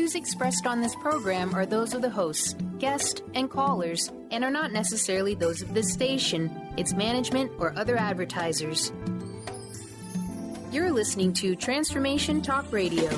views expressed on this program are those of the hosts, guests, and callers, and are not necessarily those of this station, its management, or other advertisers. You're listening to Transformation Talk Radio.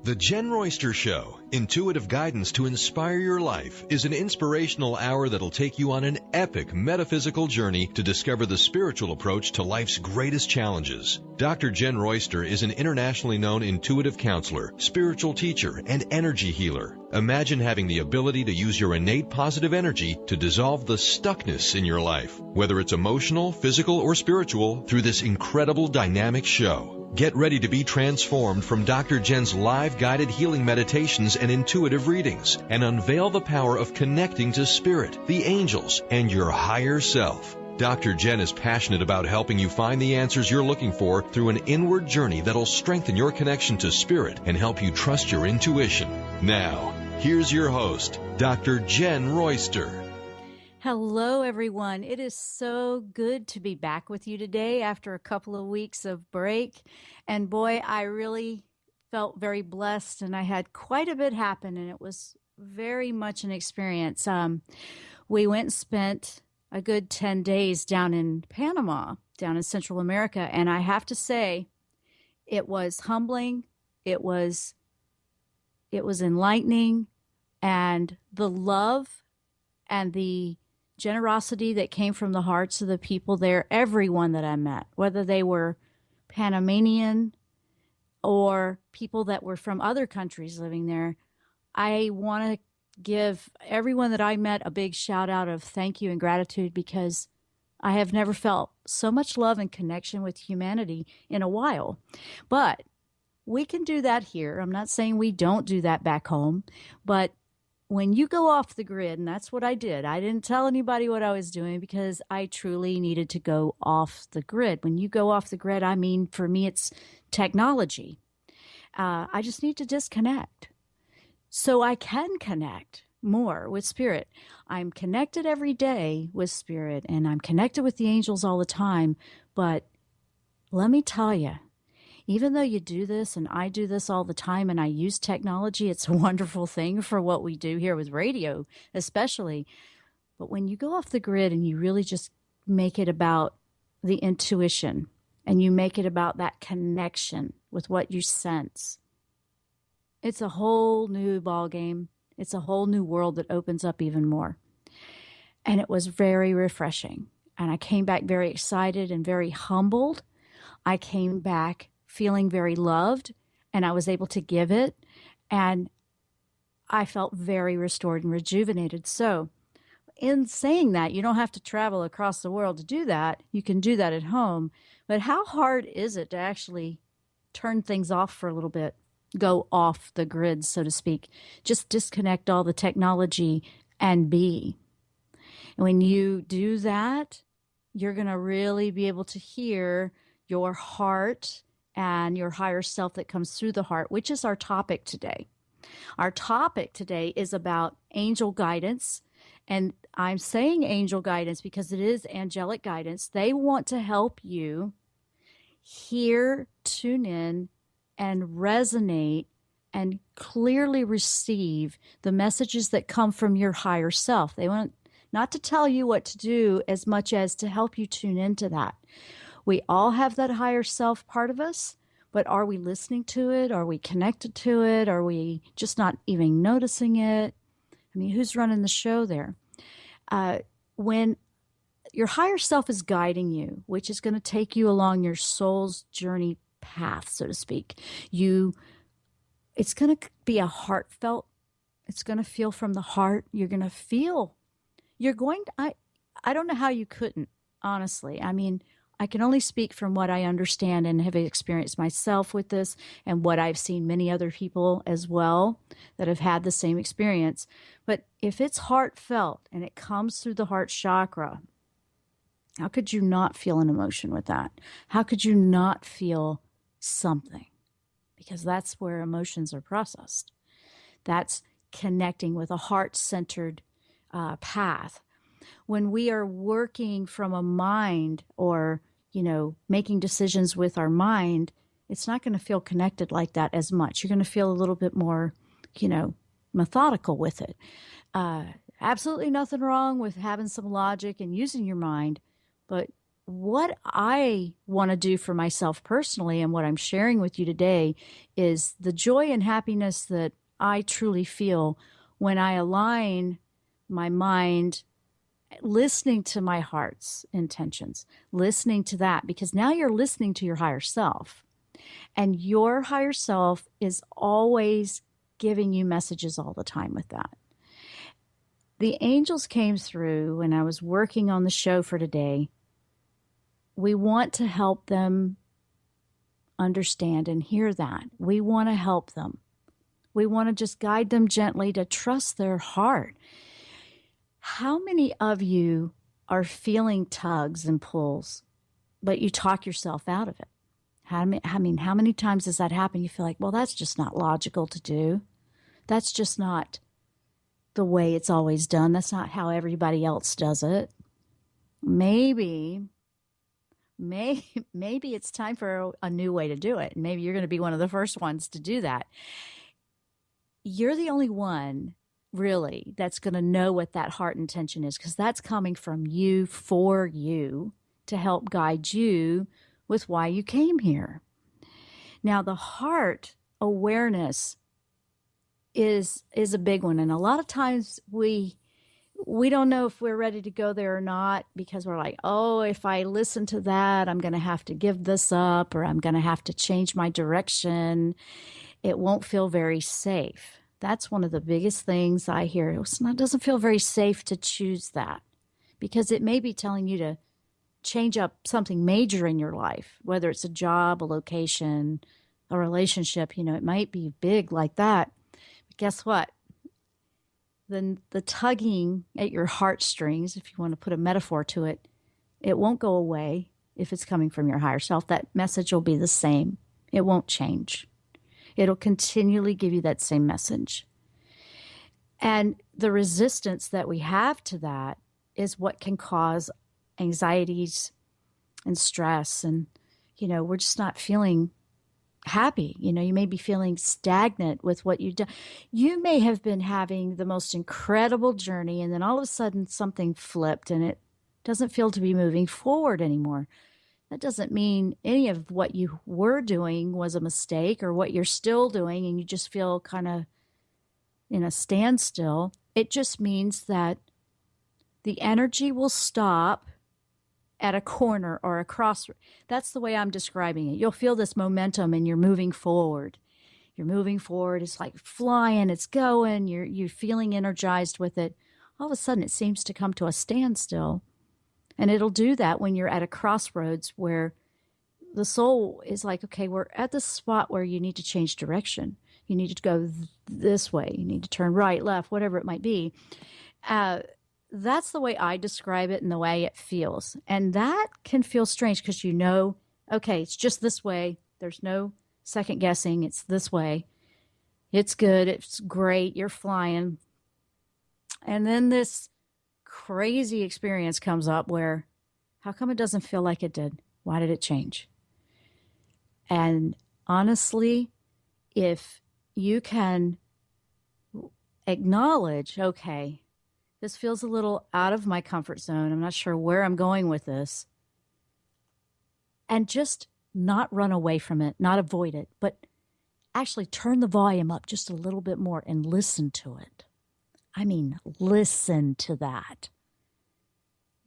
The Jenn Royster Show, intuitive guidance to inspire your life, is an inspirational hour that'll take you on an epic metaphysical journey to discover the spiritual approach to life's greatest challenges. Dr. Jenn Royster is an internationally known intuitive counselor, spiritual teacher, and energy healer. Imagine having the ability to use your innate positive energy to dissolve the stuckness in your life, whether it's emotional, physical, or spiritual, through this incredible dynamic show. Get ready to be transformed from Dr. Jenn's live guided healing meditations and intuitive readings, and unveil the power of connecting to spirit, the angels, and your higher self. Dr. Jenn is passionate about helping you find the answers you're looking for through an inward journey that'll strengthen your connection to spirit and help you trust your intuition. Now, here's your host, Dr. Jenn Royster. Hello, everyone. It is so good to be back with you today after a couple of weeks of break. And boy, I really felt very blessed, and I had quite a bit happen, and it was very much an experience. We went and spent a good 10 days down in Panama, down in Central America, and I have to say, it was humbling, it was enlightening, and the love and the generosity that came from the hearts of the people there, everyone that I met, whether they were Panamanian or people that were from other countries living there, I want to give everyone that I met a big shout out of thank you and gratitude, because I have never felt so much love and connection with humanity in a while. But we can do that here. I'm not saying we don't do that back home, but when you go off the grid, and that's what I did, I didn't tell anybody what I was doing because I truly needed to go off the grid. When you go off the grid, I mean, for me, it's technology. I just need to disconnect so I can connect more with spirit. I'm connected every day with spirit, and I'm connected with the angels all the time. But let me tell you, even though you do this and I do this all the time and I use technology, it's a wonderful thing for what we do here with radio, especially. But when you go off the grid and you really just make it about the intuition and you make it about that connection with what you sense, it's a whole new ballgame. It's a whole new world that opens up even more. And it was very refreshing. And I came back very excited and very humbled. I came back feeling very loved, and I was able to give it, and I felt very restored and rejuvenated. So in saying that, you don't have to travel across the world to do that. You can do that at home. But how hard is it to actually turn things off for a little bit, go off the grid, so to speak, just disconnect all the technology and be? And when you do that, you're going to really be able to hear your heart and your higher self that comes through the heart, which is our topic today. Our topic today is about angel guidance. And I'm saying angel guidance because it is angelic guidance. They want to help you hear, tune in, and resonate and clearly receive the messages that come from your higher self. They want not to tell you what to do as much as to help you tune into that. We all have that higher self part of us, but are we listening to it? Are we connected to it? Are we just not even noticing it? I mean, who's running the show there? When your higher self is guiding you, which is going to take you along your soul's journey path, so to speak, it's going to be a heartfelt, it's going to feel from the heart. You're going to feel, I don't know how you couldn't, honestly. I mean, I can only speak from what I understand and have experienced myself with this, and what I've seen many other people as well that have had the same experience. But if it's heartfelt and it comes through the heart chakra, how could you not feel an emotion with that? How could you not feel something? Because that's where emotions are processed. That's connecting with a heart-centered path. When we are working from a mind or, making decisions with our mind, it's not going to feel connected like that as much. You're going to feel a little bit more, methodical with it. Absolutely nothing wrong with having some logic and using your mind. But what I want to do for myself personally and what I'm sharing with you today is the joy and happiness that I truly feel when I align my mind, listening to my heart's intentions, listening to that, because now you're listening to your higher self. And your higher self is always giving you messages all the time with that. The angels came through when I was working on the show for today. We want to help them understand and hear that. We want to help them. We want to just guide them gently to trust their heart. How many of you are feeling tugs and pulls, but you talk yourself out of it? How many times does that happen? You feel like, well, that's just not logical to do. That's just not the way it's always done. That's not how everybody else does it. Maybe it's time for a new way to do it. Maybe you're going to be one of the first ones to do that. You're the only one really that's going to know what that heart intention is, because that's coming from you for you to help guide you with why you came here. Now, the heart awareness is a big one. And a lot of times we don't know if we're ready to go there or not, because we're like, oh, if I listen to that, I'm going to have to give this up, or I'm going to have to change my direction. It won't feel very safe. That's one of the biggest things I hear. It doesn't feel very safe to choose that, because it may be telling you to change up something major in your life, whether it's a job, a location, a relationship. It might be big like that. But guess what? Then the tugging at your heartstrings, if you want to put a metaphor to it, it won't go away if it's coming from your higher self. That message will be the same. It won't change. It'll continually give you that same message. And the resistance that we have to that is what can cause anxieties and stress. And, we're just not feeling happy. You may be feeling stagnant with what you've done. You may have been having the most incredible journey, and then all of a sudden something flipped and it doesn't feel to be moving forward anymore. That doesn't mean any of what you were doing was a mistake, or what you're still doing and you just feel kind of in a standstill. It just means that the energy will stop at a corner or a crossroad. That's the way I'm describing it. You'll feel this momentum and you're moving forward. You're moving forward. It's like flying. It's going. You're feeling energized with it. All of a sudden, it seems to come to a standstill. And it'll do that when you're at a crossroads where the soul is like, okay, we're at the spot where you need to change direction. You need to go this way. You need to turn right, left, whatever it might be. That's the way I describe it and the way it feels. And that can feel strange because okay, it's just this way. There's no second guessing. It's this way. It's good. It's great. You're flying. And then this crazy experience comes up where, how come it doesn't feel like it did? Why did it change? And honestly, if you can acknowledge, okay, this feels a little out of my comfort zone. I'm not sure where I'm going with this. And just not run away from it, not avoid it, but actually turn the volume up just a little bit more and listen to it. I mean, listen to that.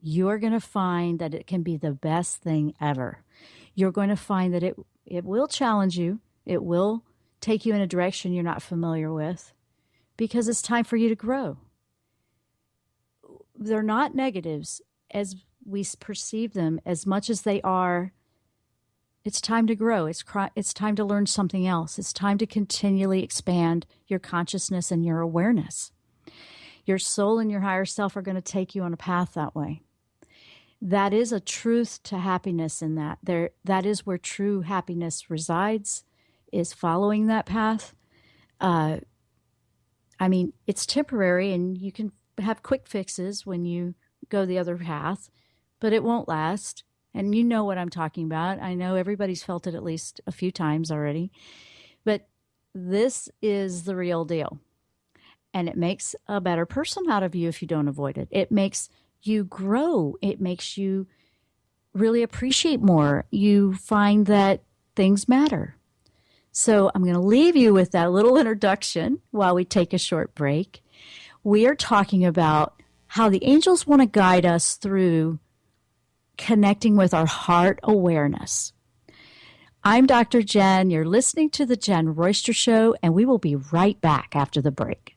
You're going to find that it can be the best thing ever. You're going to find that it will challenge you. It will take you in a direction you're not familiar with, because it's time for you to grow. They're not negatives as we perceive them, as much as they are. It's time to grow. It's time to learn something else. It's time to continually expand your consciousness and your awareness. Your soul and your higher self are going to take you on a path that way. That is a truth to happiness in that. That is where true happiness resides, is following that path. It's temporary, and you can have quick fixes when you go the other path, but it won't last. And you know what I'm talking about. I know everybody's felt it at least a few times already. But this is the real deal. And it makes a better person out of you if you don't avoid it. It makes you grow. It makes you really appreciate more. You find that things matter. So I'm going to leave you with that little introduction while we take a short break. We are talking about how the angels want to guide us through connecting with our heart awareness. I'm Dr. Jenn. You're listening to The Jenn Royster Show, and we will be right back after the break.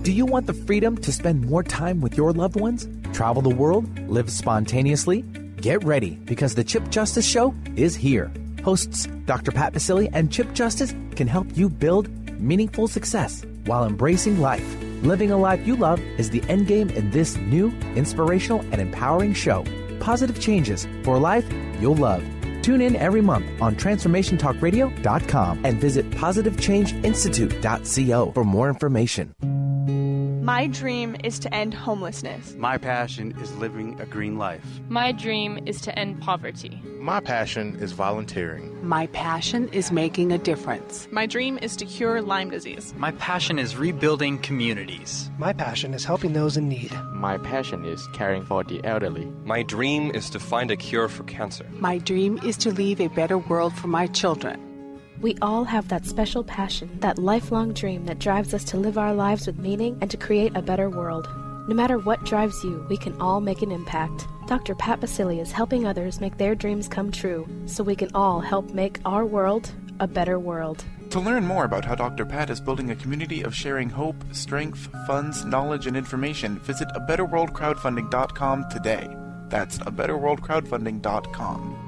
Do you want the freedom to spend more time with your loved ones? Travel the world? Live spontaneously? Get ready, because the Chip Justice Show is here. Hosts Dr. Pat Basile and Chip Justice can help you build meaningful success while embracing life. Living a life you love is the end game in this new, inspirational, and empowering show. Positive changes for a life you'll love. Tune in every month on TransformationTalkRadio.com and visit PositiveChangeInstitute.co for more information. My dream is to end homelessness. My passion is living a green life. My dream is to end poverty. My passion is volunteering. My passion is making a difference. My dream is to cure Lyme disease. My passion is rebuilding communities. My passion is helping those in need. My passion is caring for the elderly. My dream is to find a cure for cancer. My dream is to leave a better world for my children. We all have that special passion, that lifelong dream that drives us to live our lives with meaning and to create a better world. No matter what drives you, we can all make an impact. Dr. Pat Basile is helping others make their dreams come true, so we can all help make our world a better world. To learn more about how Dr. Pat is building a community of sharing hope, strength, funds, knowledge, and information, visit abetterworldcrowdfunding.com today. That's abetterworldcrowdfunding.com.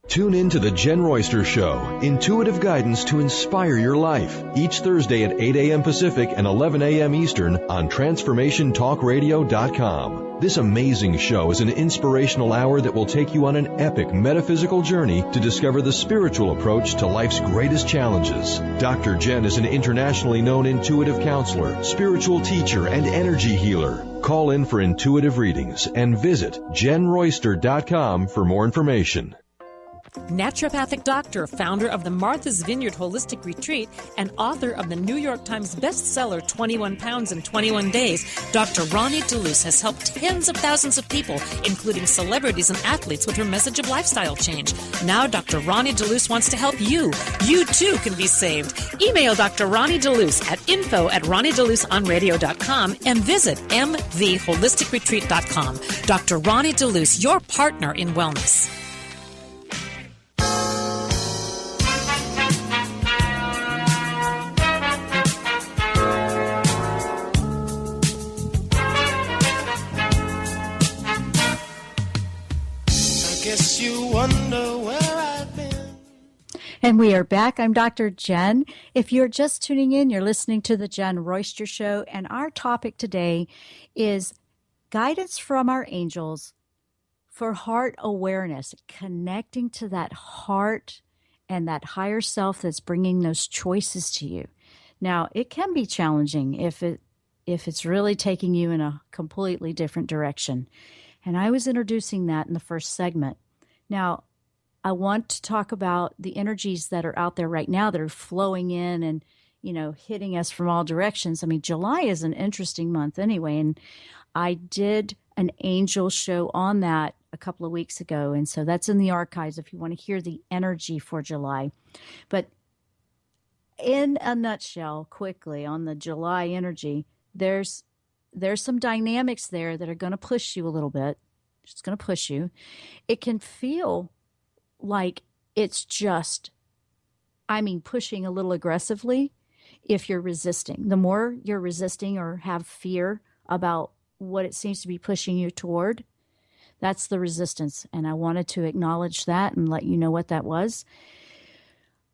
Tune in to The Jenn Royster Show, intuitive guidance to inspire your life, each Thursday at 8 a.m. Pacific and 11 a.m. Eastern on TransformationTalkRadio.com. This amazing show is an inspirational hour that will take you on an epic metaphysical journey to discover the spiritual approach to life's greatest challenges. Dr. Jenn is an internationally known intuitive counselor, spiritual teacher, and energy healer. Call in for intuitive readings and visit JennRoyster.com for more information. Naturopathic doctor, founder of the Martha's Vineyard Holistic Retreat, and author of the New York Times bestseller 21 Pounds in 21 Days, Dr. Ronnie DeLuce has helped tens of thousands of people, including celebrities and athletes, with her message of lifestyle change. Now Dr. Ronnie DeLuce wants to help you. You too can be saved. Email Dr. Ronnie DeLuce at info@ronniedeluceonradio.com and visit mtheholisticretreat.com. Dr. Ronnie DeLuce, your partner in wellness. You wonder where I've been. And we are back. I'm Dr. Jenn. If you're just tuning in, you're listening to The Jenn Royster Show, and our topic today is guidance from our angels for heart awareness, connecting to that heart and that higher self that's bringing those choices to you. Now, it can be challenging if it's really taking you in a completely different direction. And I was introducing that in the first segment. Now, I want to talk about the energies that are out there right now that are flowing in and, hitting us from all directions. I mean, July is an interesting month anyway, and I did an angel show on that a couple of weeks ago, and so that's in the archives if you want to hear the energy for July. But in a nutshell, quickly, on the July energy, there's some dynamics there that are going to push you a little bit. It's going to push you. It can feel like it's just, pushing a little aggressively if you're resisting. The more you're resisting or have fear about what it seems to be pushing you toward. That's the resistance. And I wanted to acknowledge that and let you know what that was.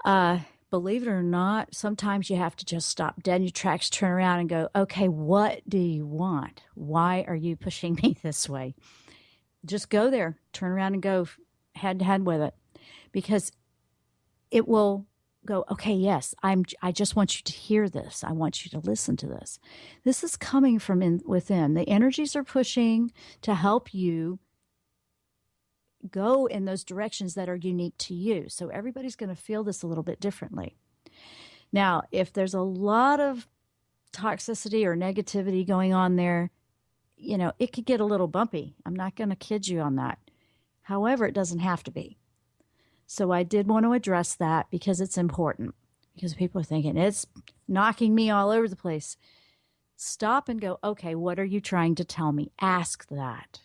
Believe it or not, sometimes you have to just stop dead in your tracks, turn around and go, okay, what do you want? Why are you pushing me this way? Just go there, turn around and go head to head with it, because it will go, okay, yes, I just want you to hear this. I want you to listen to this. This is coming from within. The energies are pushing to help you go in those directions that are unique to you. So everybody's going to feel this a little bit differently. Now, if there's a lot of toxicity or negativity going on there, it could get a little bumpy. I'm not going to kid you on that. However, it doesn't have to be. So I did want to address that because it's important, because people are thinking it's knocking me all over the place. Stop and go, okay, what are you trying to tell me? Ask that.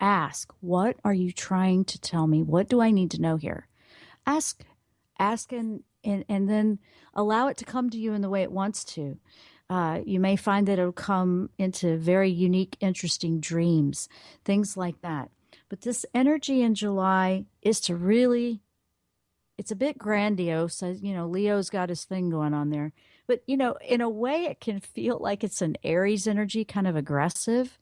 Ask, what are you trying to tell me? What do I need to know here? Ask and then allow it to come to you in the way it wants to. You may find that it'll come into very unique, interesting dreams, things like that. But this energy in July is to really, it's a bit grandiose. Leo's got his thing going on there. But, in a way, it can feel like it's an Aries energy, kind of aggressive.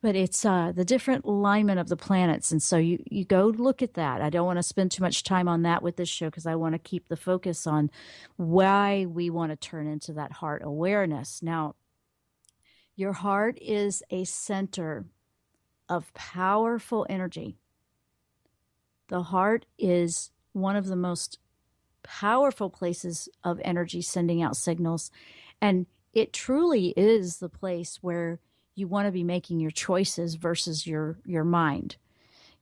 But it's the different alignment of the planets. And so you go look at that. I don't want to spend too much time on that with this show because I want to keep the focus on why we want to turn into that heart awareness. Now, your heart is a center of powerful energy. The heart is one of the most powerful places of energy sending out signals. And it truly is the place where you want to be making your choices versus your mind,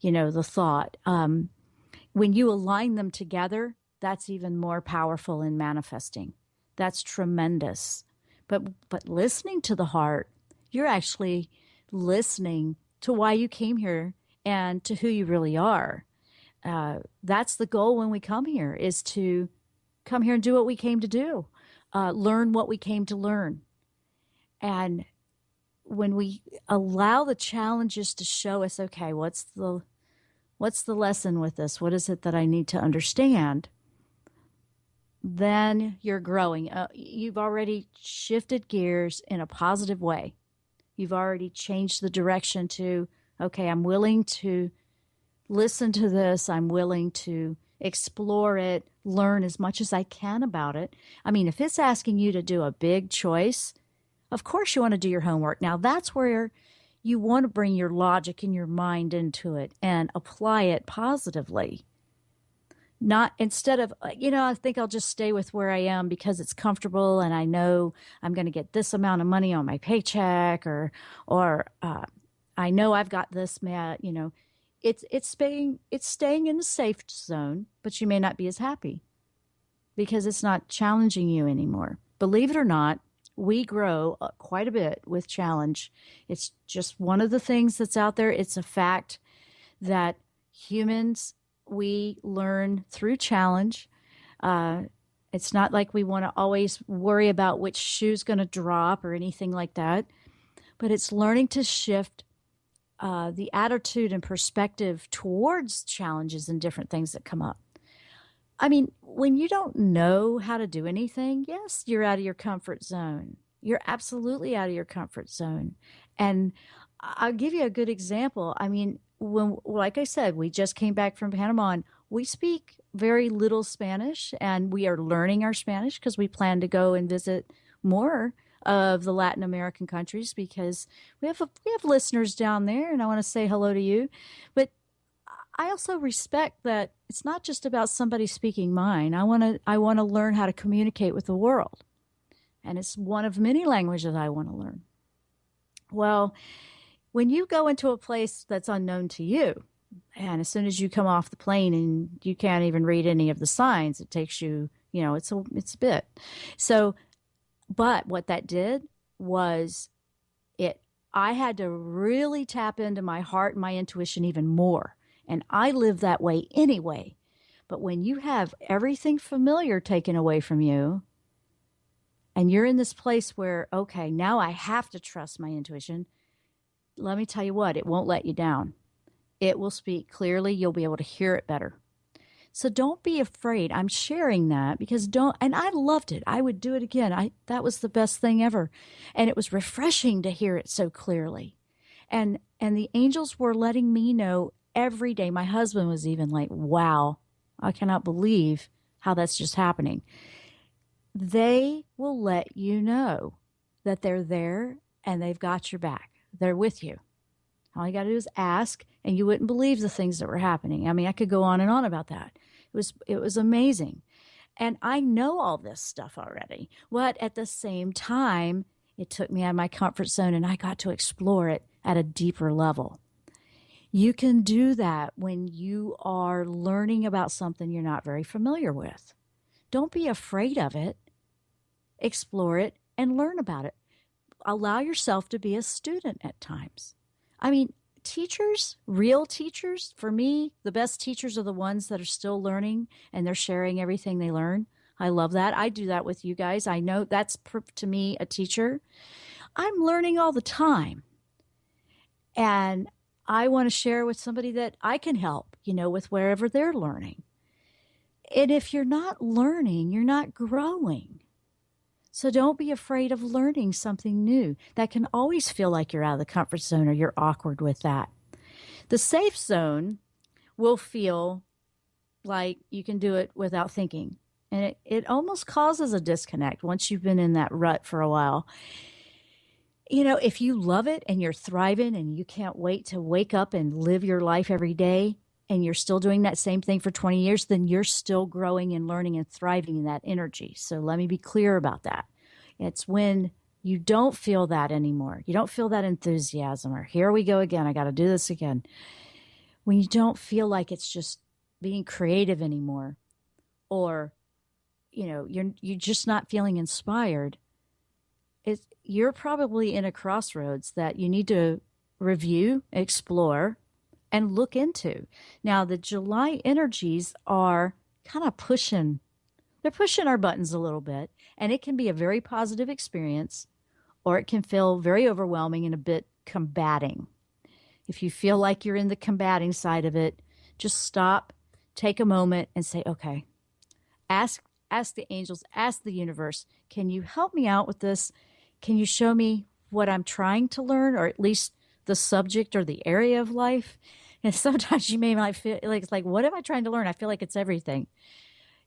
the thought. When you align them together, that's even more powerful in manifesting. That's tremendous. But listening to the heart, you're actually listening to why you came here and to who you really are. That's the goal when we come here, is to come here and do what we came to do, learn what we came to learn. And when we allow the challenges to show us, okay, what's the lesson with this? What is it that I need to understand? Then you're growing. You've already shifted gears in a positive way. You've already changed the direction to, okay, I'm willing to listen to this. I'm willing to explore it, learn as much as I can about it. I mean, if it's asking you to do a big choice, of course you want to do your homework. Now, that's where you want to bring your logic and your mind into it and apply it positively. Not instead of, I think I'll just stay with where I am because it's comfortable and I know I'm going to get this amount of money on my paycheck or I know I've got this, it's staying in a safe zone, but you may not be as happy because it's not challenging you anymore. Believe it or not, we grow quite a bit with challenge. It's just one of the things that's out there. It's a fact that humans, we learn through challenge. It's not like we want to always worry about which shoe's going to drop or anything like that, but it's learning to shift the attitude and perspective towards challenges and different things that come up. I mean, when you don't know how to do anything, yes, you're out of your comfort zone. You're absolutely out of your comfort zone. And I'll give you a good example. I mean, like I said, we just came back from Panama and we speak very little Spanish and we are learning our Spanish because we plan to go and visit more of the Latin American countries because we have listeners down there and I want to say hello to you. But I also respect that it's not just about somebody speaking mine. I want to learn how to communicate with the world. And it's one of many languages I want to learn. Well, when you go into a place that's unknown to you, and as soon as you come off the plane and you can't even read any of the signs, it takes you, it's a bit. So, but what that did was I had to really tap into my heart and my intuition even more. And I live that way anyway. But when you have everything familiar taken away from you, and you're in this place where, okay, now I have to trust my intuition, let me tell you what, it won't let you down. It will speak clearly. You'll be able to hear it better. So don't be afraid. I'm sharing that because and I loved it. I would do it again. That was the best thing ever. And it was refreshing to hear it so clearly. And the angels were letting me know every day. My husband was even like, wow, I cannot believe how that's just happening. They will let you know that they're there and they've got your back. They're with you. All you got to do is ask, and you wouldn't believe the things that were happening. I mean, I could go on and on about that. It was amazing. And I know all this stuff already. But at the same time, it took me out of my comfort zone, and I got to explore it at a deeper level. You can do that when you are learning about something you're not very familiar with. Don't be afraid of it. Explore it and learn about it. Allow yourself to be a student at times. I mean, teachers, real teachers, for me, the best teachers are the ones that are still learning and they're sharing everything they learn. I love that. I do that with you guys. I know that's, to me, a teacher. I'm learning all the time. And I want to share with somebody that I can help, with wherever they're learning. And if you're not learning, you're not growing. So don't be afraid of learning something new. That can always feel like you're out of the comfort zone or you're awkward with that. The safe zone will feel like you can do it without thinking. And it almost causes a disconnect once you've been in that rut for a while. If you love it and you're thriving and you can't wait to wake up and live your life every day and you're still doing that same thing for 20 years, then you're still growing and learning and thriving in that energy. So let me be clear about that. It's when you don't feel that anymore. You don't feel that enthusiasm or here we go again. I got to do this again. When you don't feel like it's just being creative anymore, or, you're just not feeling inspired, you're probably in a crossroads that you need to review, explore, and look into. Now, the July energies are kind of pushing our buttons a little bit, and it can be a very positive experience, or it can feel very overwhelming and a bit combating. If you feel like you're in the combating side of it, just stop, take a moment, and say, okay, ask the angels, ask the universe, can you help me out with this? Can you show me what I'm trying to learn, or at least the subject or the area of life? And sometimes you may feel like it's like, what am I trying to learn? I feel like it's everything.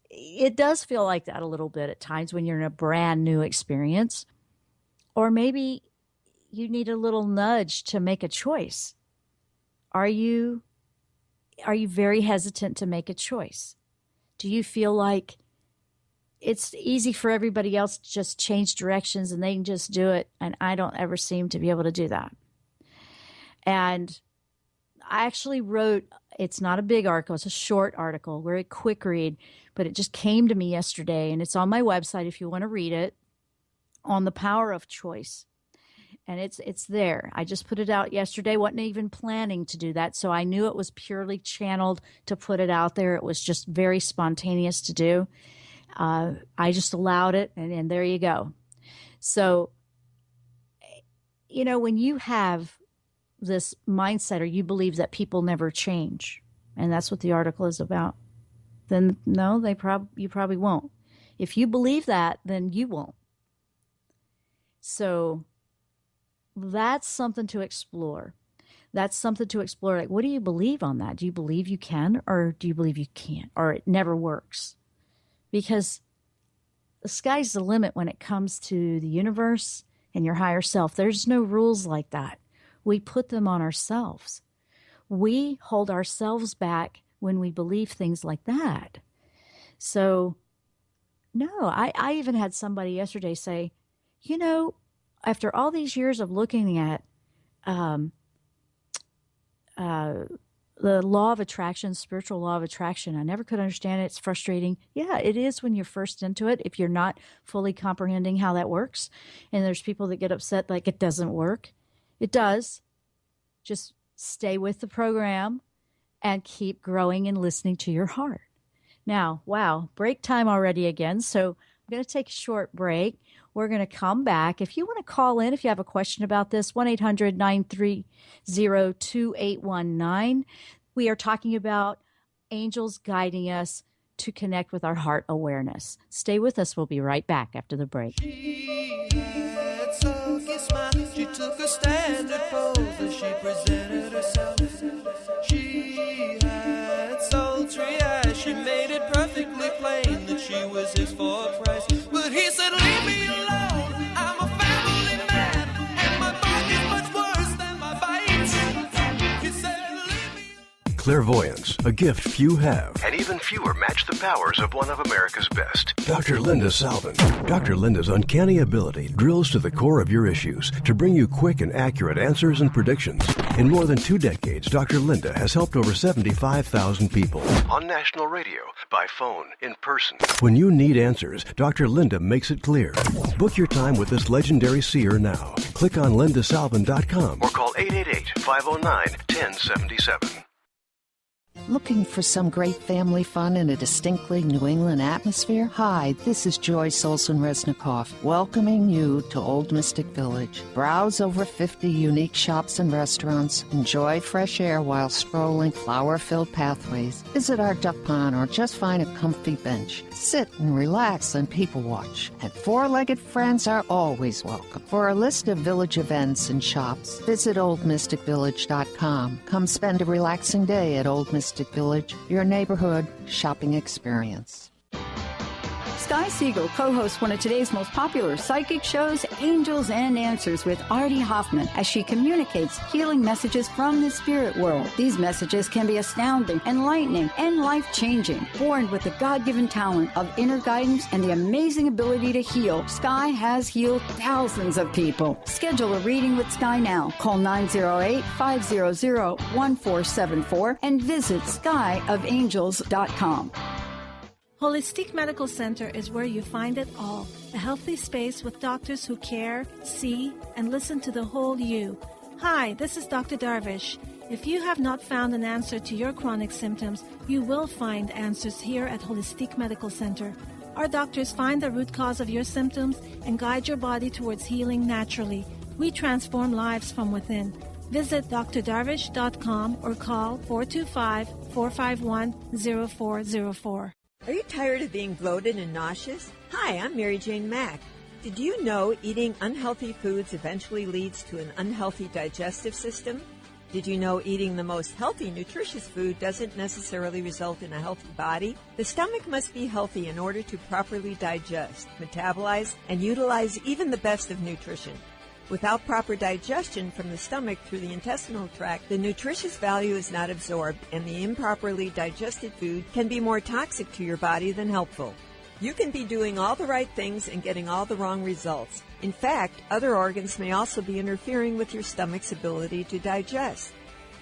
It does feel like that a little bit at times when you're in a brand new experience. Or maybe you need a little nudge to make a choice. Are you very hesitant to make a choice? Do you feel like it's easy for everybody else to just change directions and they can just do it, and I don't ever seem to be able to do that? And I actually wrote, it's not a big article, it's a short article, very quick read, but it just came to me yesterday, and it's on my website if you want to read it, on the power of choice. And it's there. I just put it out yesterday. Wasn't even planning to do that, so I knew it was purely channeled to put it out there. It was just very spontaneous to do. I just allowed it, and there you go. So, when you have this mindset, or you believe that people never change, and that's what the article is about, then no, you probably won't. If you believe that, then you won't. So that's something to explore. That's something to explore. Like, what do you believe on that? Do you believe you can, or do you believe you can't, or it never works? Because the sky's the limit when it comes to the universe and your higher self. There's no rules like that. We put them on ourselves. We hold ourselves back when we believe things like that. So, no, I even had somebody yesterday say, after all these years of looking at the law of attraction, spiritual law of attraction, I never could understand it. It's frustrating. Yeah, it is when you're first into it, if you're not fully comprehending how that works. And there's people that get upset like it doesn't work. It does. Just stay with the program and keep growing and listening to your heart. Now, wow, break time already again. So I'm going to take a short break. We're going to come back. If you want to call in, if you have a question about this, 1-800-930-2819. We are talking about angels guiding us to connect with our heart awareness. Stay with us. We'll be right back after the break. She had sulky smile. She took a standard pose as she presented herself. She had sultry eyes. She made it perfectly plain that she was his for a price. But he said, leave me alone. I'm a family man, and my bark is much worse than my bite. He said, leave me alone. Clairvoyance, a gift few have, and even fewer match the powers of one of America's best. Dr. Linda Salvin. Dr. Linda's uncanny ability drills to the core of your issues to bring you quick and accurate answers and predictions. In more than 2 decades, Dr. Linda has helped over 75,000 people. On national radio, by phone, in person. When you need answers, Dr. Linda makes it clear. Book your time with this legendary seer now. Click on lindasalvin.com or call 888-509-1077. Looking for some great family fun in a distinctly New England atmosphere? Hi, this is Joyce Olson-Resnikoff, welcoming you to Old Mystic Village. Browse over 50 unique shops and restaurants. Enjoy fresh air while strolling flower-filled pathways. Visit our duck pond or just find a comfy bench. Sit and relax and people watch. And four-legged friends are always welcome. For a list of village events and shops, visit oldmysticvillage.com. Come spend a relaxing day at Old Mystic Village, your neighborhood shopping experience. Sky Siegel co-hosts one of today's most popular psychic shows, Angels and Answers, with Artie Hoffman, as she communicates healing messages from the spirit world. These messages can be astounding, enlightening, and life-changing. Born with the God-given talent of inner guidance and the amazing ability to heal, Sky has healed thousands of people. Schedule a reading with Sky now. Call 908-500-1474 and visit skyofangels.com. Holistic Medical Center is where you find it all. A healthy space with doctors who care, see, and listen to the whole you. Hi, this is Dr. Darvish. If you have not found an answer to your chronic symptoms, you will find answers here at Holistic Medical Center. Our doctors find the root cause of your symptoms and guide your body towards healing naturally. We transform lives from within. Visit drdarvish.com or call 425-451-0404. Are you tired of being bloated and nauseous? Hi, I'm Mary Jane Mack. Did you know eating unhealthy foods eventually leads to an unhealthy digestive system? Did you know eating the most healthy, nutritious food doesn't necessarily result in a healthy body? The stomach must be healthy in order to properly digest, metabolize, and utilize even the best of nutrition. Without proper digestion from the stomach through the intestinal tract, the nutritious value is not absorbed, and the improperly digested food can be more toxic to your body than helpful. You can be doing all the right things and getting all the wrong results. In fact, other organs may also be interfering with your stomach's ability to digest.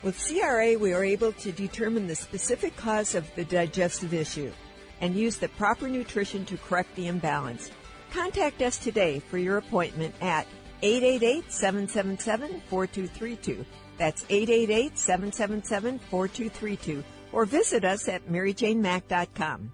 With CRA, we are able to determine the specific cause of the digestive issue and use the proper nutrition to correct the imbalance. Contact us today for your appointment at 888-777-4232. That's 888-777-4232. Or visit us at maryjanemack.com.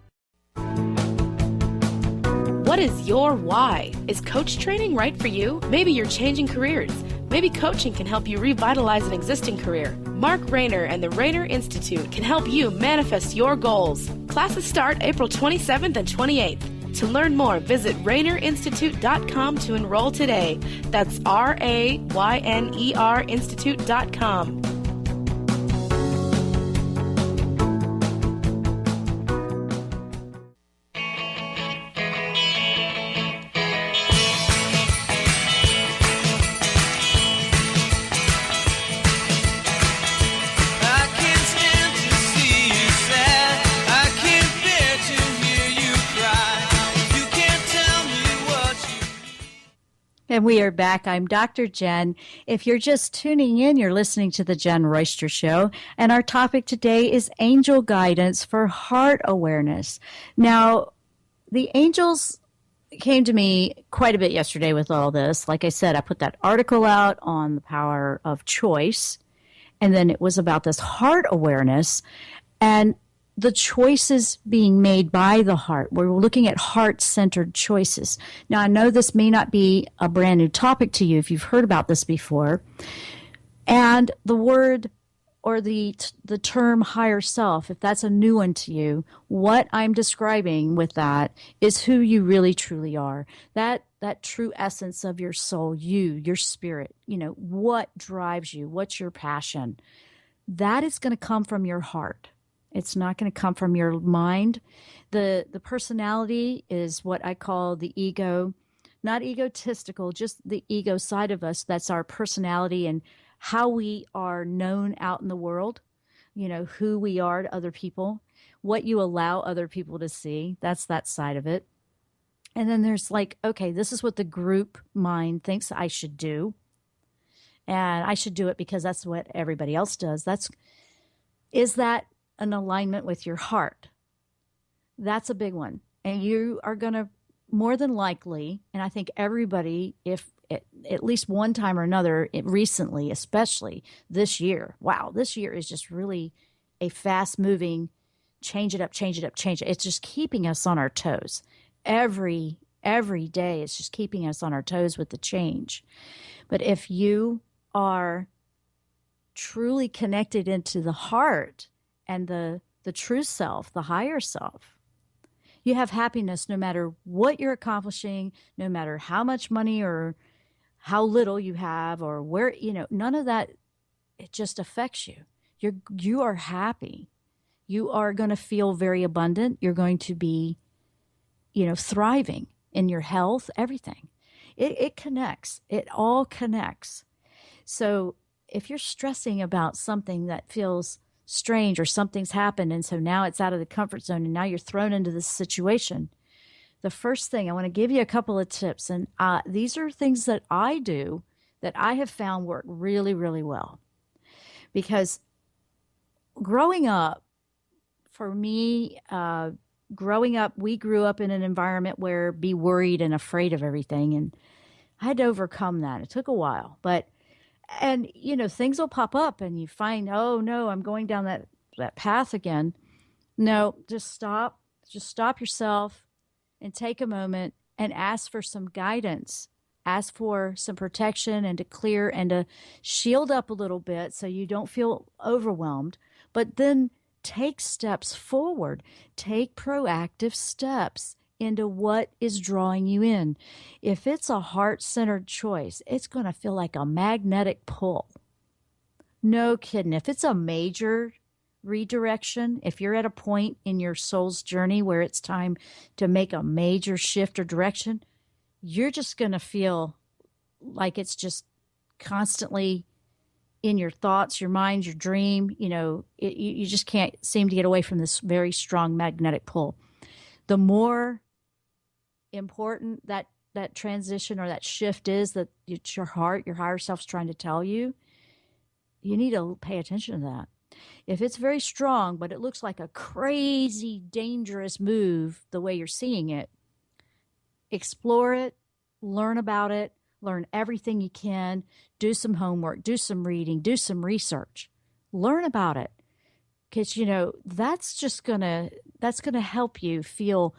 What is your why? Is coach training right for you? Maybe you're changing careers. Maybe coaching can help you revitalize an existing career. Mark Rayner and the Rayner Institute can help you manifest your goals. Classes start April 27th and 28th. To learn more, visit RaynerInstitute.com to enroll today. That's RAYNER Institute.com. And we are back. I'm Dr. Jenn. If you're just tuning in, you're listening to the Jenn Royster Show. And our topic today is angel guidance for heart awareness. Now, the angels came to me quite a bit yesterday with all this. Like I said, I put that article out on the power of choice. And then it was about this heart awareness. And the choices being made by the heart. We're looking at heart-centered choices. Now, I know this may not be a brand new topic to you if you've heard about this before. And the word or the term higher self, if that's a new one to you, what I'm describing with that is who you really truly are. That true essence of your soul, your spirit, what drives you, what's your passion. That is going to come from your heart. It's not going to come from your mind. The personality is what I call the ego, not egotistical, just the ego side of us. That's our personality and how we are known out in the world, who we are to other people, what you allow other people to see. That's that side of it. And then there's okay, this is what the group mind thinks I should do. And I should do it because that's what everybody else does. Is that an alignment with your heart? That's a big one. And you are going to more than likely, and I think everybody, if at least one time or another, recently, especially this year, wow, this year is just really a fast moving, change it up. It's just keeping us on our toes. Every day it's just keeping us on our toes with the change. But if you are truly connected into the heart and the true self, the higher self, you have happiness no matter what you're accomplishing, no matter how much money or how little you have or where, none of that, it just affects you. You are happy. You are going to feel very abundant. You're going to be, thriving in your health, everything. It connects. It all connects. So if you're stressing about something that feels strange or something's happened and so now it's out of the comfort zone and now you're thrown into this situation, the first thing, I want to give you a couple of tips. And these are things that I do that I have found work really, really well. Because growing up, for me, we grew up in an environment where be worried and afraid of everything. And I had to overcome that. It took a while. And things will pop up and you find, oh, no, I'm going down that path again. No, just stop. Just stop yourself and take a moment and ask for some guidance. Ask for some protection and to clear and to shield up a little bit so you don't feel overwhelmed. But then take steps forward. Take proactive steps into what is drawing you in. If it's a heart-centered choice, it's going to feel like a magnetic pull. No kidding. If it's a major redirection, if you're at a point in your soul's journey where it's time to make a major shift or direction, you're just going to feel like it's just constantly in your thoughts, your mind, your dream. You just can't seem to get away from this very strong magnetic pull. The more important that transition or that shift is that it's your heart, your higher self's trying to tell you, you need to pay attention to that. If it's very strong, but it looks like a crazy, dangerous move the way you're seeing it, explore it, learn about it, learn everything you can, do some homework, do some reading, do some research, learn about it. Because, that's going to help you feel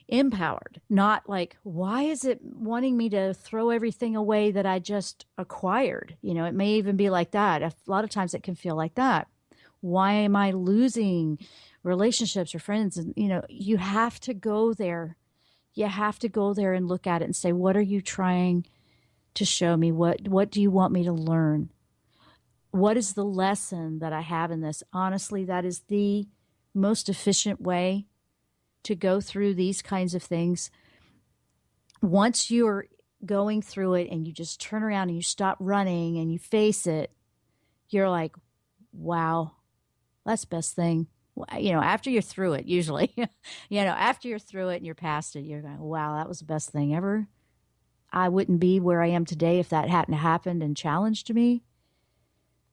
empowered, not like, why is it wanting me to throw everything away that I just acquired? It may even be like that. A lot of times it can feel like that. Why am I losing relationships or friends? And, you have to go there. You have to go there and look at it and say, what are you trying to show me? What do you want me to learn? What is the lesson that I have in this? Honestly, that is the most efficient way to go through these kinds of things. Once you're going through it and you just turn around and you stop running and you face it, you're like, wow, that's the best thing. After you're through it, usually, after you're through it and you're past it, you're going, wow, that was the best thing ever. I wouldn't be where I am today if that hadn't happened and challenged me.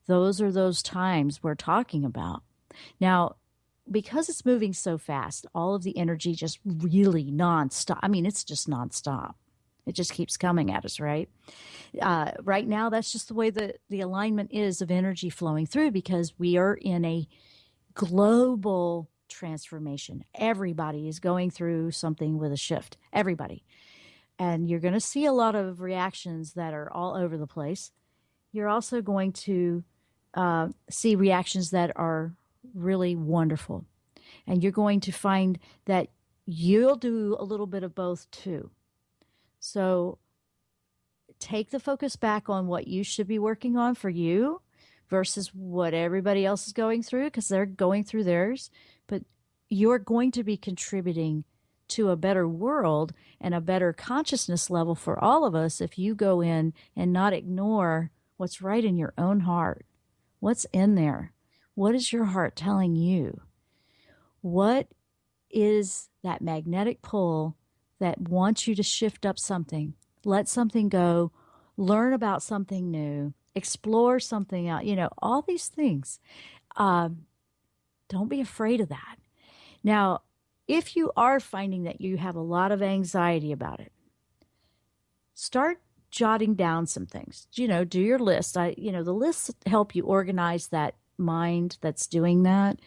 Those are those times we're talking about. Now, because it's moving so fast, all of the energy just really nonstop. I mean, it's just nonstop. It just keeps coming at us, right? Right now, that's just the way the alignment is of energy flowing through because we are in a global transformation. Everybody is going through something with a shift. Everybody. And you're going to see a lot of reactions that are all over the place. You're also going to see reactions that are really wonderful. And you're going to find that you'll do a little bit of both too. So take the focus back on what you should be working on for you versus what everybody else is going through, because they're going through theirs. But you're going to be contributing to a better world and a better consciousness level for all of us if you go in and not ignore what's right in your own heart. What's in there? What is your heart telling you? What is that magnetic pull that wants you to shift up something, let something go, learn about something new, explore something out, all these things. Don't be afraid of that. Now, if you are finding that you have a lot of anxiety about it, start jotting down some things. Do your list. The lists help you organize that mind that's doing that.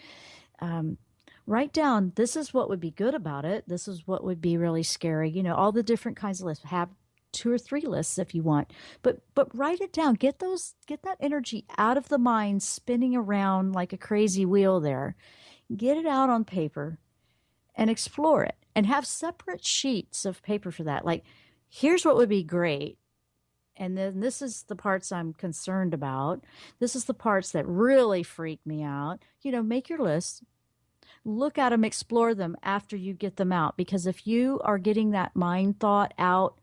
Write down, this is what would be good about it. This is what would be really scary. All the different kinds of lists. Have 2 or 3 lists if you want, but write it down. Get that energy out of the mind spinning around like a crazy wheel there. Get it out on paper and explore it, and have separate sheets of paper for that. Like, here's what would be great. And then this is the parts I'm concerned about. This is the parts that really freak me out. Make your list. Look at them, explore them after you get them out. Because if you are getting that mind thought out,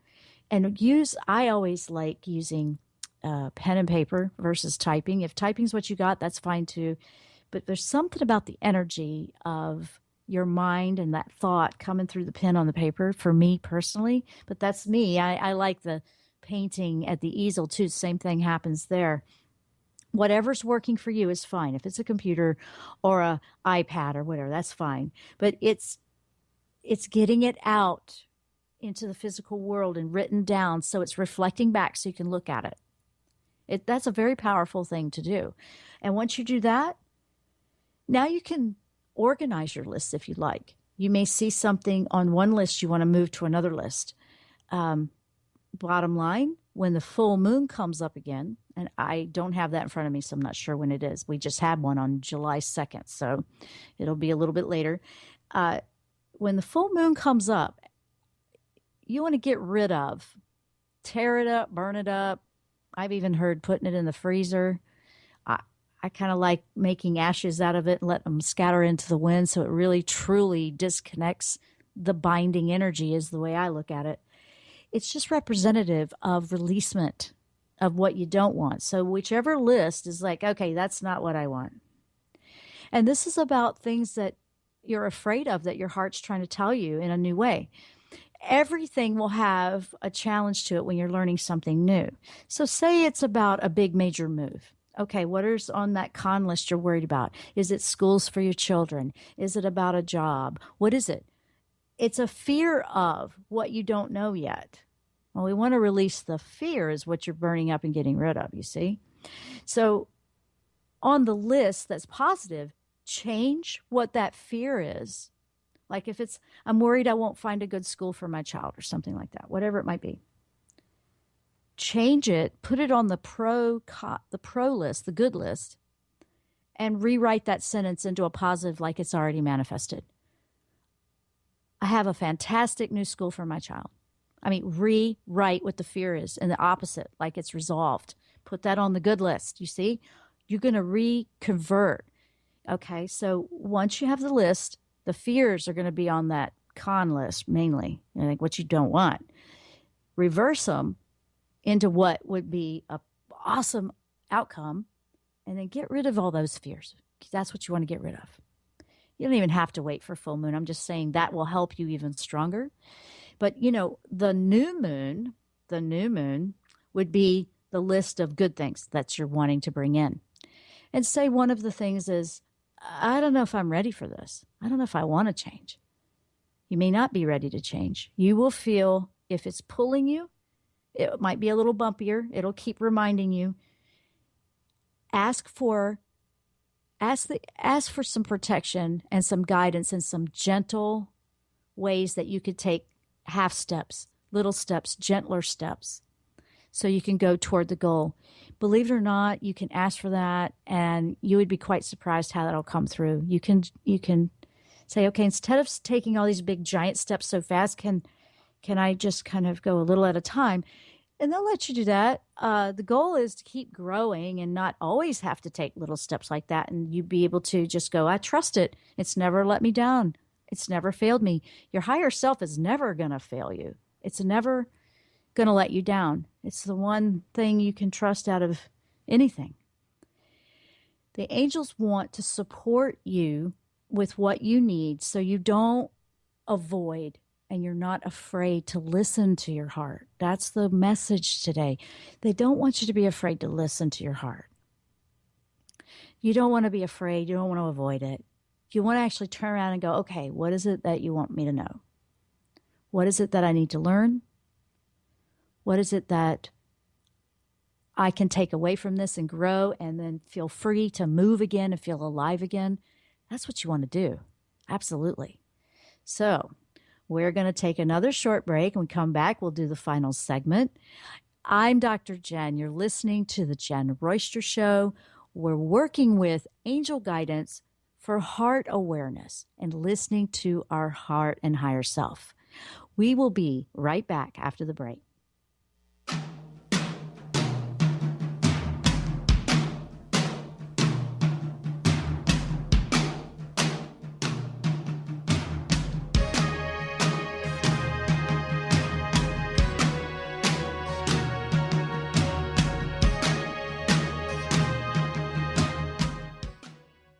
and I always like using pen and paper versus typing. If typing's what you got, that's fine too. But there's something about the energy of your mind and that thought coming through the pen on the paper for me personally. But that's me. I like the painting at the easel too. Same thing happens there. Whatever's working for you is fine. If it's a computer or a iPad or whatever, that's fine. But it's getting it out into the physical world and written down so it's reflecting back so you can look at it. That's a very powerful thing to do. And once you do that, now you can organize your lists if you like. You may see something on one list you want to move to another list. Bottom line, when the full moon comes up again, and I don't have that in front of me, so I'm not sure when it is. We just had one on July 2nd, so it'll be a little bit later. When the full moon comes up, you want to get rid of, tear it up, burn it up. I've even heard putting it in the freezer. I kind of like making ashes out of it and let them scatter into the wind so it really truly disconnects the binding energy is the way I look at it. It's just representative of releasement of what you don't want. So whichever list is like, okay, that's not what I want. And this is about things that you're afraid of that your heart's trying to tell you in a new way. Everything will have a challenge to it when you're learning something new. So say it's about a big major move. Okay, what is on that con list you're worried about? Is it schools for your children? Is it about a job? What is it? It's a fear of what you don't know yet. Well, we want to release the fear is what you're burning up and getting rid of, you see? So on the list that's positive, change what that fear is. Like if it's, I'm worried I won't find a good school for my child or something like that, whatever it might be. Change it, put it on the pro list, the good list, and rewrite that sentence into a positive like it's already manifested. I have a fantastic new school for my child. I mean, rewrite what the fear is and the opposite, like it's resolved. Put that on the good list, you see? You're going to reconvert. Okay, so once you have the list, the fears are going to be on that con list mainly, like what you don't want. Reverse them into what would be an awesome outcome, and then get rid of all those fears. That's what you want to get rid of. You don't even have to wait for full moon. I'm just saying that will help you even stronger. But, the new moon would be the list of good things that you're wanting to bring in. And say one of the things is, I don't know if I'm ready for this. I don't know if I want to change. You may not be ready to change. You will feel if it's pulling you, it might be a little bumpier. It'll keep reminding you. Ask for ask for some protection and some guidance and some gentle ways that you could take half steps, little steps, gentler steps, so you can go toward the goal. Believe it or not, you can ask for that, and you would be quite surprised how that'll come through. You can say, okay, instead of taking all these big giant steps so fast, can I just kind of go a little at a time? And they'll let you do that. The goal is to keep growing and not always have to take little steps like that. And you be able to just go, I trust it. It's never let me down. It's never failed me. Your higher self is never going to fail you. It's never going to let you down. It's the one thing you can trust out of anything. The angels want to support you with what you need so you don't avoid and you're not afraid to listen to your heart. That's the message today. They don't want you to be afraid to listen to your heart. You don't want to be afraid. You don't want to avoid it. You want to actually turn around and go, okay, what is it that you want me to know? What is it that I need to learn? What is it that I can take away from this and grow and then feel free to move again and feel alive again? That's what you want to do. Absolutely. So we're going to take another short break. When we come back, we'll do the final segment. I'm Dr. Jenn. You're listening to the Jenn Royster Show. We're working with angel guidance for heart awareness and listening to our heart and higher self. We will be right back after the break.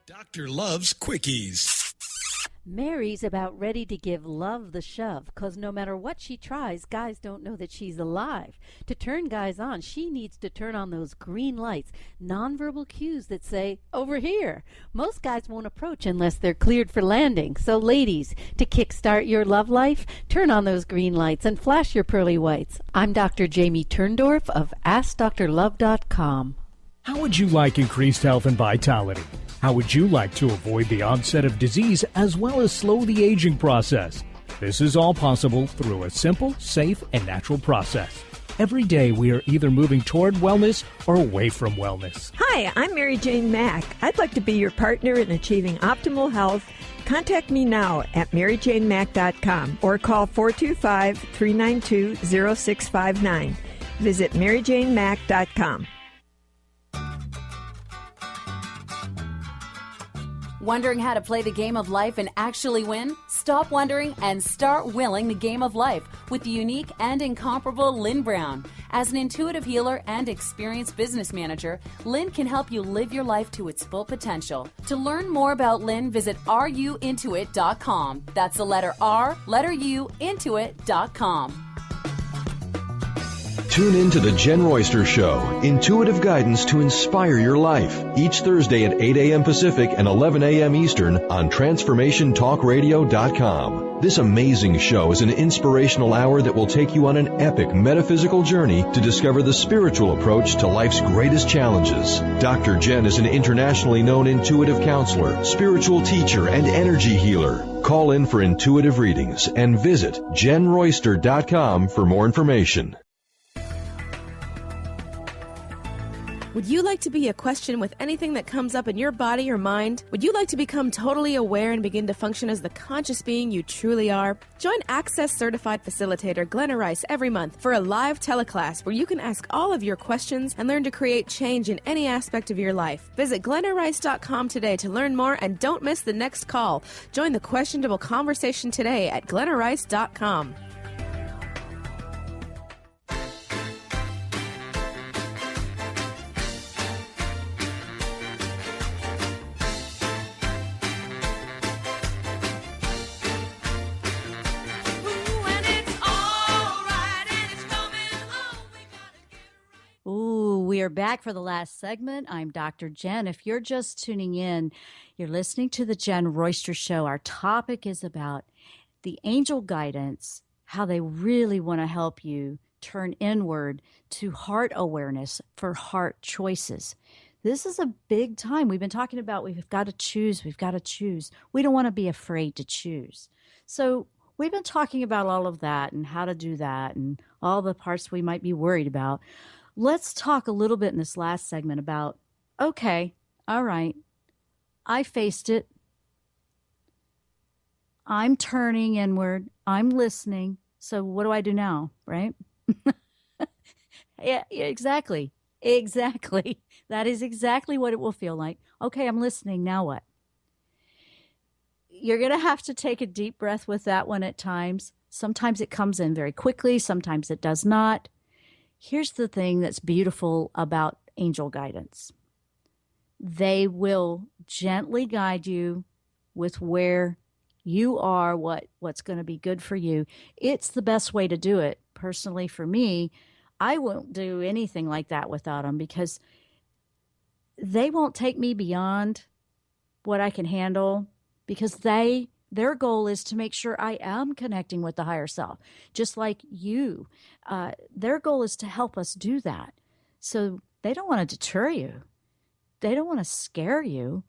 Doctor loves quickies. Mary's about ready to give love the shove, 'cause no matter what she tries, guys don't know that she's alive. To turn guys on, she needs to turn on those green lights, nonverbal cues that say, over here. Most guys won't approach unless they're cleared for landing. So ladies, to kickstart your love life, turn on those green lights and flash your pearly whites. I'm Dr. Jamie Turndorf of AskDrLove.com. How would you like increased health and vitality? How would you like to avoid the onset of disease as well as slow the aging process? This is all possible through a simple, safe, and natural process. Every day we are either moving toward wellness or away from wellness. Hi, I'm Mary Jane Mack. I'd like to be your partner in achieving optimal health. Contact me now at maryjanemack.com or call 425-392-0659. Visit maryjanemack.com. Wondering how to play the game of life and actually win? Stop wondering and start willing the game of life with the unique and incomparable Lynn Brown. As an intuitive healer and experienced business manager, Lynn can help you live your life to its full potential. To learn more about Lynn, visit ruintuit.com. That's the letter R, letter U, intuit.com. Tune in to the Jenn Royster Show, intuitive guidance to inspire your life, each Thursday at 8 a.m. Pacific and 11 a.m. Eastern on TransformationTalkRadio.com. This amazing show is an inspirational hour that will take you on an epic metaphysical journey to discover the spiritual approach to life's greatest challenges. Dr. Jenn is an internationally known intuitive counselor, spiritual teacher, and energy healer. Call in for intuitive readings and visit JennRoyster.com for more information. Would you like to be a question with anything that comes up in your body or mind? Would you like to become totally aware and begin to function as the conscious being you truly are? Join Access Certified Facilitator Glenna Rice every month for a live teleclass where you can ask all of your questions and learn to create change in any aspect of your life. Visit GlennaRice.com today to learn more and don't miss the next call. Join the questionable conversation today at GlennaRice.com. We are back for the last segment. I'm Dr. Jenn. If you're just tuning in, you're listening to the Jenn Royster Show. Our topic is about the angel guidance, how they really want to help you turn inward to heart awareness for heart choices. This is a big time. We've been talking about we've got to choose. We've got to choose. We don't want to be afraid to choose. So we've been talking about all of that and how to do that and all the parts we might be worried about. Let's talk a little bit in this last segment about, okay, all right, I faced it. I'm turning inward. I'm listening. So what do I do now, right? Yeah, exactly. Exactly. That is exactly what it will feel like. Okay, I'm listening. Now what? You're going to have to take a deep breath with that one at times. Sometimes it comes in very quickly. Sometimes it does not. Here's the thing that's beautiful about angel guidance. They will gently guide you with where you are, what's going to be good for you. It's the best way to do it. Personally, for me, I won't do anything like that without them because they won't take me beyond what I can handle because their goal is to make sure I am connecting with the higher self, just like you. Their goal is to help us do that. So they don't want to deter you. They don't want to scare you.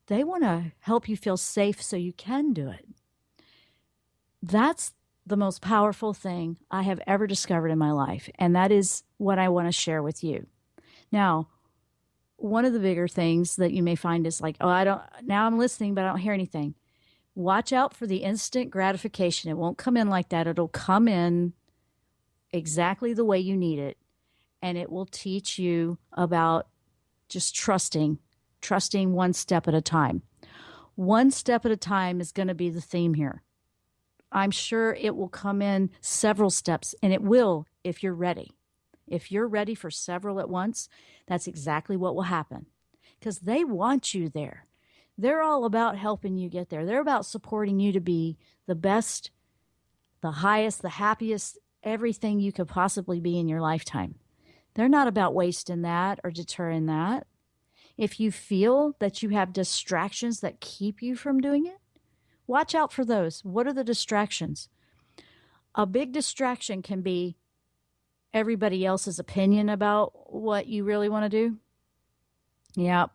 They want to help you feel safe so you can do it. That's the most powerful thing I have ever discovered in my life. And that is what I want to share with you. Now, one of the bigger things that you may find is like, now I'm listening, but I don't hear anything. Watch out for the instant gratification. It won't come in like that. It'll come in exactly the way you need it. And it will teach you about just trusting one step at a time. One step at a time is going to be the theme here. I'm sure it will come in several steps, and it will if you're ready. If you're ready for several at once, that's exactly what will happen because they want you there. They're all about helping you get there. They're about supporting you to be the best, the highest, the happiest, everything you could possibly be in your lifetime. They're not about wasting that or deterring that. If you feel that you have distractions that keep you from doing it, watch out for those. What are the distractions? A big distraction can be everybody else's opinion about what you really want to do. Yeah,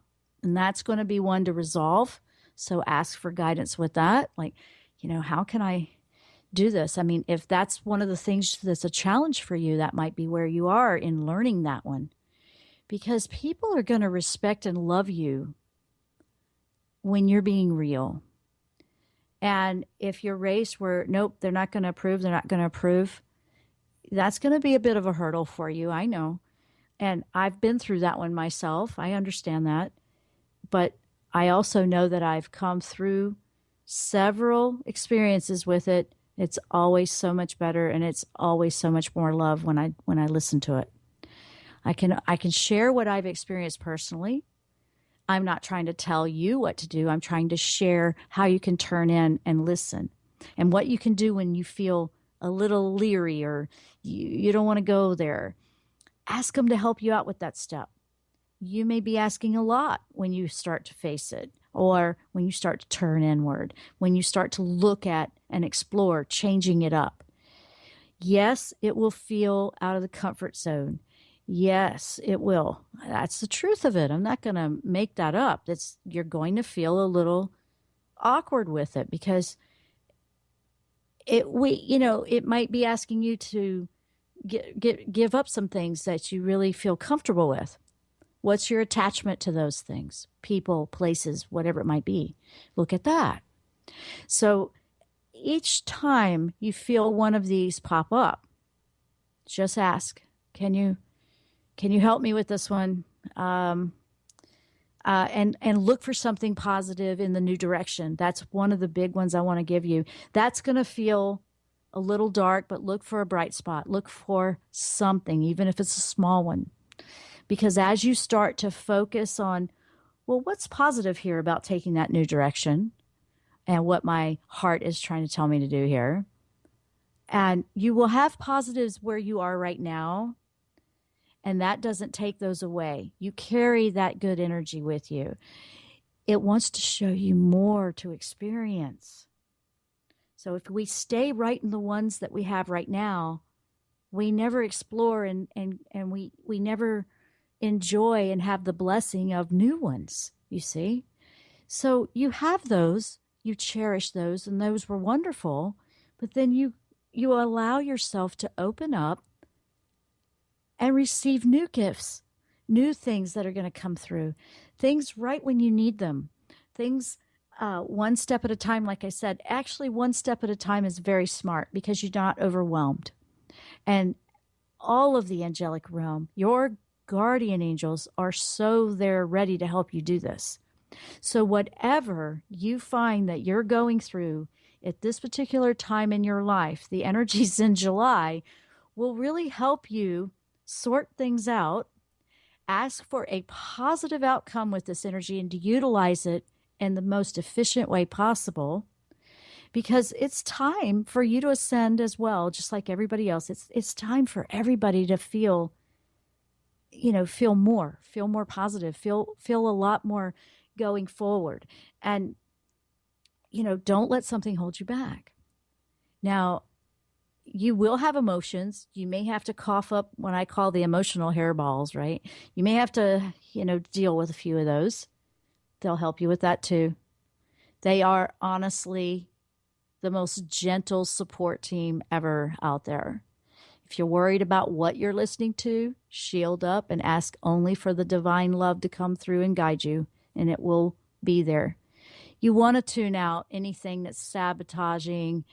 and that's going to be one to resolve. So ask for guidance with that. Like, how can I do this? I mean, if that's one of the things that's a challenge for you, that might be where you are in learning that one. Because people are going to respect and love you when you're being real. And if you're raised where, nope, they're not going to approve, that's going to be a bit of a hurdle for you. I know. And I've been through that one myself. I understand that. But I also know that I've come through several experiences with it. It's always so much better, and it's always so much more love when I listen to it. I can share what I've experienced personally. I'm not trying to tell you what to do. I'm trying to share how you can turn in and listen and what you can do when you feel a little leery or you don't want to go there. Ask them to help you out with that step. You may be asking a lot when you start to face it or when you start to turn inward, when you start to look at and explore changing it up. Yes, it will feel out of the comfort zone. Yes, it will. That's the truth of it. I'm not going to make that up. You're going to feel a little awkward with it because it might be asking you to give up some things that you really feel comfortable with. What's your attachment to those things? People, places, whatever it might be. Look at that. So each time you feel one of these pop up, just ask, can you help me with this one? And look for something positive in the new direction. That's one of the big ones I want to give you. That's going to feel a little dark, but look for a bright spot. Look for something, even if it's a small one. Because as you start to focus on, well, what's positive here about taking that new direction and what my heart is trying to tell me to do here. And you will have positives where you are right now. And that doesn't take those away. You carry that good energy with you. It wants to show you more to experience. So if we stay right in the ones that we have right now, we never explore and we never enjoy and have the blessing of new ones, you see. So you have those, you cherish those, and those were wonderful, but then you allow yourself to open up and receive new gifts, new things that are going to come through, things right when you need them, things one step at a time. Like I said, actually one step at a time is very smart because you're not overwhelmed. And all of the angelic realm, your guardian angels are so there ready to help you do this. So whatever you find that you're going through at this particular time in your life, the energies in July will really help you sort things out, ask for a positive outcome with this energy, and to utilize it in the most efficient way possible, because it's time for you to ascend as well, just like everybody else. It's time for everybody to feel more positive, feel a lot more going forward. And, don't let something hold you back. Now, you will have emotions. You may have to cough up what I call the emotional hairballs, right? You may have to, deal with a few of those. They'll help you with that too. They are honestly the most gentle support team ever out there. If you're worried about what you're listening to, shield up and ask only for the divine love to come through and guide you, and it will be there. You want to tune out anything that's sabotaging,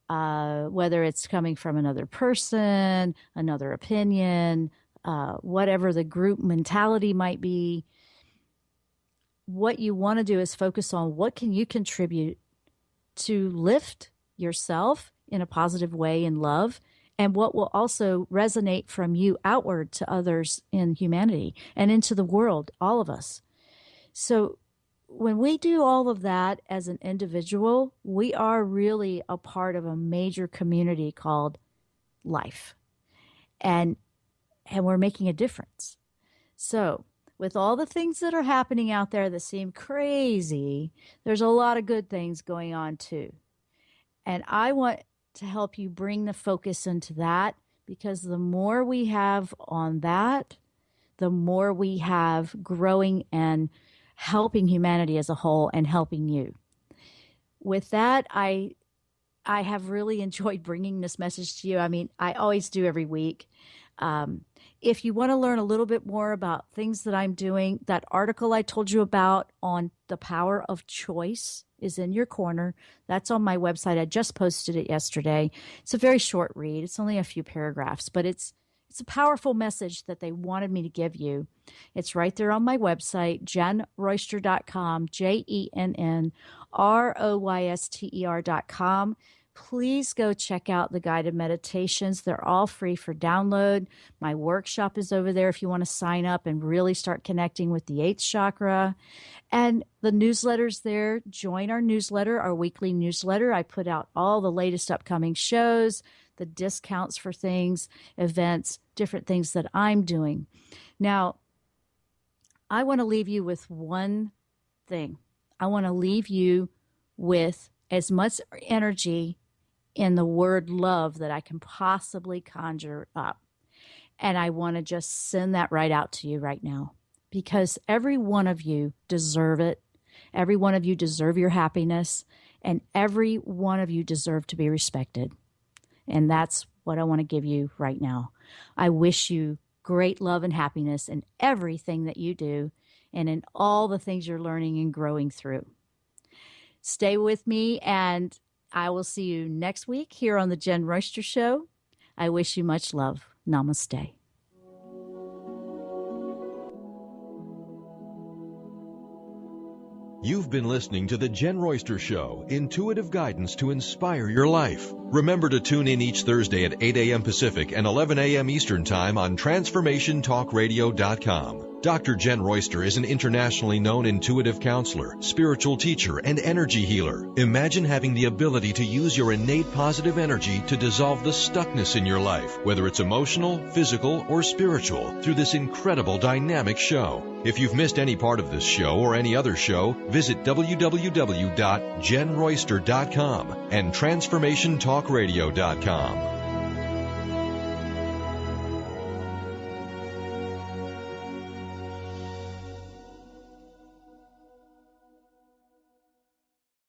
whether it's coming from another person, another opinion, whatever the group mentality might be. What you want to do is focus on what can you contribute to lift yourself in a positive way in love, and what will also resonate from you outward to others in humanity and into the world, all of us. So when we do all of that as an individual, we are really a part of a major community called life. And we're making a difference. So with all the things that are happening out there that seem crazy, there's a lot of good things going on too. And I want to help you bring the focus into that, because the more we have on that, the more we have growing and helping humanity as a whole and helping you. With that, I have really enjoyed bringing this message to you. I mean, I always do every week. If you want to learn a little bit more about things that I'm doing, that article I told you about on the power of choice is in your corner. That's on my website. I just posted it yesterday. It's a very short read. It's only a few paragraphs, but it's a powerful message that they wanted me to give you. It's right there on my website, JennRoyster.com, JennRoyster.com. Please go check out the guided meditations. They're all free for download. My workshop is over there if you want to sign up and really start connecting with the 8th chakra. And the newsletter's there. Join our newsletter, our weekly newsletter. I put out all the latest upcoming shows, the discounts for things, events, different things that I'm doing. Now, I want to leave you with one thing. I want to leave you with as much energy in the word love that I can possibly conjure up. And I want to just send that right out to you right now, because every one of you deserve it. Every one of you deserve your happiness, and every one of you deserve to be respected. And that's what I want to give you right now. I wish you great love and happiness in everything that you do and in all the things you're learning and growing through. Stay with me, and I will see you next week here on the Jenn Royster Show. I wish you much love. Namaste. You've been listening to The Jenn Royster Show, intuitive guidance to inspire your life. Remember to tune in each Thursday at 8 a.m. Pacific and 11 a.m. Eastern Time on TransformationTalkRadio.com. Dr. Jenn Royster is an internationally known intuitive counselor, spiritual teacher, and energy healer. Imagine having the ability to use your innate positive energy to dissolve the stuckness in your life, whether it's emotional, physical, or spiritual, through this incredible dynamic show. If you've missed any part of this show or any other show, visit www.JennRoyster.com and TransformationTalkRadio.com.